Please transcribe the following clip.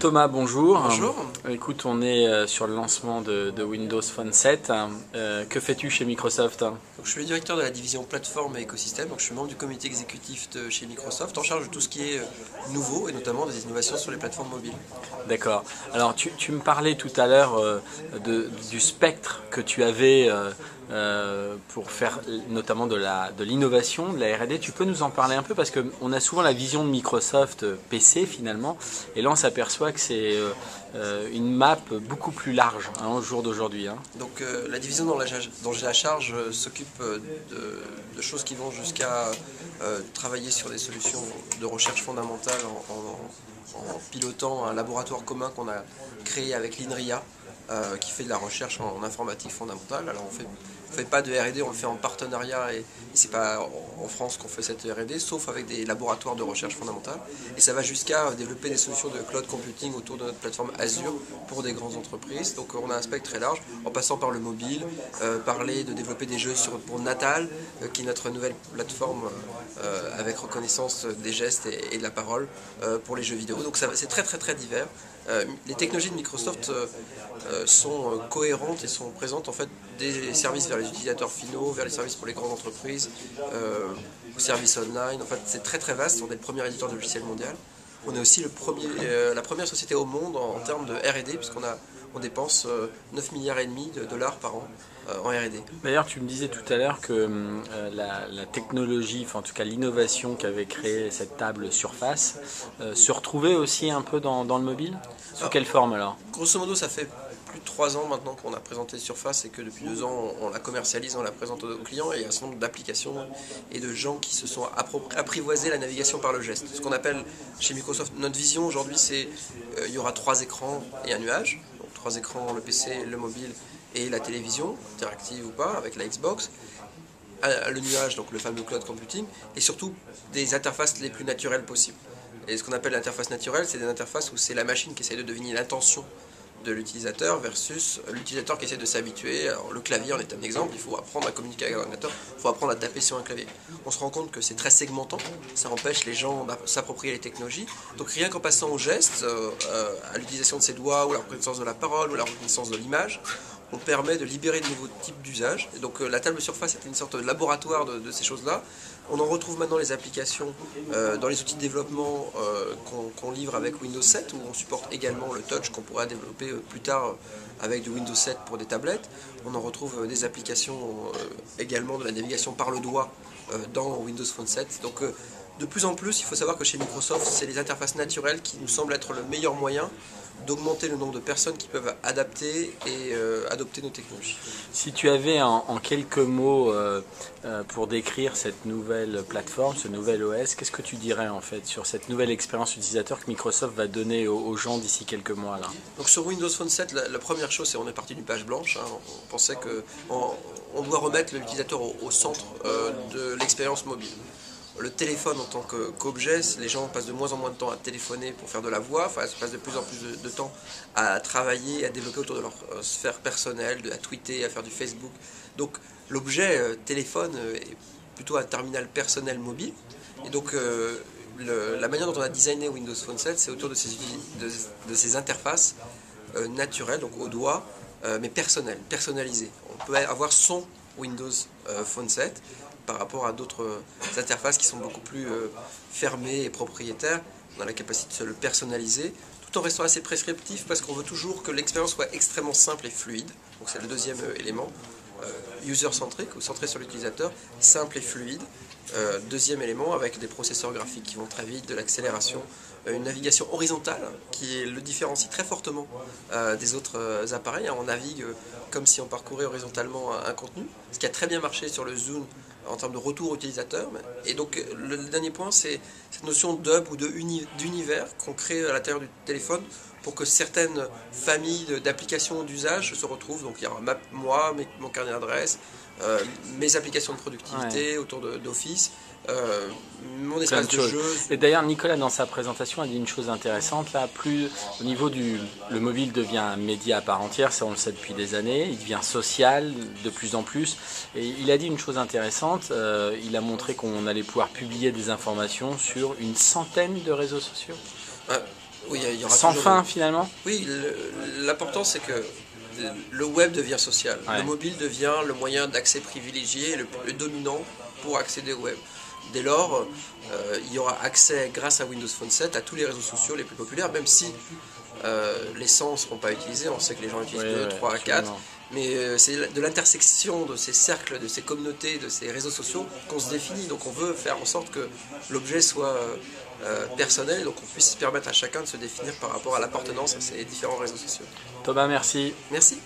Thomas, bonjour. Bonjour. Écoute, on est sur le lancement de Windows Phone 7. Que fais-tu chez Microsoft? Donc, je suis le directeur de la division plateforme et écosystème, donc je suis membre du comité exécutif de chez Microsoft en charge de tout ce qui est nouveau et notamment des innovations sur les plateformes mobiles. D'accord. Alors tu me parlais tout à l'heure du spectre que tu avais pour faire notamment de l'innovation, de la R&D. Tu peux nous en parler un peu parce qu'on a souvent la vision de Microsoft PC finalement et là on s'aperçoit que c'est une map beaucoup plus large au jour d'aujourd'hui. Donc la division dont j'ai la charge s'occupe de choses qui vont jusqu'à travailler sur des solutions de recherche fondamentale en pilotant un laboratoire commun qu'on a créé avec l'INRIA qui fait de la recherche en informatique fondamentale. Alors on fait pas de R&D, on le fait en partenariat et c'est pas en France qu'on fait cette R&D, sauf avec des laboratoires de recherche fondamentale. Et ça va jusqu'à développer des solutions de cloud computing autour de notre plateforme Azure pour des grandes entreprises. Donc on a un spectre très large, en passant par le mobile, parler de développer des jeux pour Natal, qui est notre nouvelle plateforme avec reconnaissance des gestes et de la parole pour les jeux vidéo. Donc c'est très divers. Les technologies de Microsoft sont cohérentes et sont présentes en fait des services vers les utilisateurs finaux, vers les services pour les grandes entreprises, services online. En fait, c'est très vaste. On est le premier éditeur de logiciels mondial. On est aussi la première société au monde en termes de R&D puisqu'on dépense 9 milliards et demi de dollars par an en R&D. D'ailleurs, tu me disais tout à l'heure que la technologie, enfin en tout cas l'innovation qu'avait créé cette table Surface, se retrouvait aussi un peu dans le mobile. Sous quelle forme alors? Grosso modo, ça fait plus de 3 ans maintenant qu'on a présenté Surface et que depuis 2 ans on la commercialise, on la présente aux clients et il y a un certain nombre d'applications et de gens qui se sont apprivoisés la navigation par le geste. Ce qu'on appelle chez Microsoft, notre vision aujourd'hui c'est il y aura 3 écrans et un nuage. Donc 3 écrans, le PC, le mobile et la télévision, interactive ou pas, avec la Xbox. Le nuage, donc le fameux cloud computing, et surtout des interfaces les plus naturelles possibles. Et ce qu'on appelle l'interface naturelle, c'est des interfaces où c'est la machine qui essaie de deviner l'intention de l'utilisateur versus l'utilisateur qui essaie de s'habituer. Alors le clavier en est un exemple, il faut apprendre à communiquer avec un ordinateur, il faut apprendre à taper sur un clavier. On se rend compte que c'est très segmentant, ça empêche les gens de s'approprier les technologies. Donc rien qu'en passant au geste, à l'utilisation de ses doigts, ou la reconnaissance de la parole, ou la reconnaissance de l'image, on permet de libérer de nouveaux types d'usages. Et donc la table Surface est une sorte de laboratoire de ces choses-là. On en retrouve maintenant les applications dans les outils de développement qu'on livre avec Windows 7, où on supporte également le touch qu'on pourra développer plus tard avec du Windows 7 pour des tablettes. On en retrouve des applications également de la navigation par le doigt dans Windows Phone 7. Donc de plus en plus, il faut savoir que chez Microsoft, c'est les interfaces naturelles qui nous semblent être le meilleur moyen d'augmenter le nombre de personnes qui peuvent adapter et adopter nos technologies. Si tu avais en quelques mots pour décrire cette nouvelle plateforme, ce nouvel OS, qu'est-ce que tu dirais en fait sur cette nouvelle expérience utilisateur que Microsoft va donner aux gens d'ici quelques mois là? Donc sur Windows Phone 7, la première chose, c'est qu'on est parti d'une page blanche. On pensait qu'on doit remettre l'utilisateur au centre de l'expérience mobile. Le téléphone en tant qu'objet, les gens passent de moins en moins de temps à téléphoner pour faire de la voix, enfin, ils passent de plus en plus de temps à travailler, à développer autour de leur sphère personnelle, à tweeter, à faire du Facebook. Donc l'objet téléphone est plutôt un terminal personnel mobile. Et donc la manière dont on a designé Windows Phone 7, c'est autour de ces interfaces naturelles, donc au doigt, mais personnalisées. On peut avoir son Windows Phone 7, par rapport à d'autres interfaces qui sont beaucoup plus fermées et propriétaires. On a la capacité de se le personnaliser, tout en restant assez prescriptif parce qu'on veut toujours que l'expérience soit extrêmement simple et fluide. Donc c'est le deuxième élément, user-centric ou centré sur l'utilisateur, simple et fluide. Deuxième élément, avec des processeurs graphiques qui vont très vite, de l'accélération, une navigation horizontale qui le différencie très fortement des autres appareils. On navigue comme si on parcourait horizontalement un contenu, ce qui a très bien marché sur le Zoom en termes de retour utilisateur. Et donc le dernier point, c'est cette notion d'hub ou d'univers qu'on crée à l'intérieur du téléphone pour que certaines familles d'applications d'usage se retrouvent. Donc il y aura moi, mon carnet d'adresse, mes applications de productivité autour d'Office, mon espace de jeu. Et d'ailleurs, Nicolas, dans sa présentation, a dit une chose intéressante. Là, plus au niveau le mobile devient un média à part entière, ça on le sait depuis des années. Il devient social de plus en plus. Et il a dit une chose intéressante. Il a montré qu'on allait pouvoir publier des informations sur une centaine de réseaux sociaux. Oui, il y aura sans toujours fin finalement. Oui, l'important c'est que le web devient social. Ouais. Le mobile devient le moyen d'accès privilégié, le dominant pour accéder au web. Dès lors, il y aura accès grâce à Windows Phone 7 à tous les réseaux sociaux les plus populaires, même si les 100 ne seront pas utilisés. On sait que les gens utilisent 2, 3, 4. Mais c'est de l'intersection de ces cercles, de ces communautés, de ces réseaux sociaux qu'on se définit. Donc on veut faire en sorte que l'objet soit personnel, donc on puisse permettre à chacun de se définir par rapport à l'appartenance à ces différents réseaux sociaux. Thomas, merci. Merci.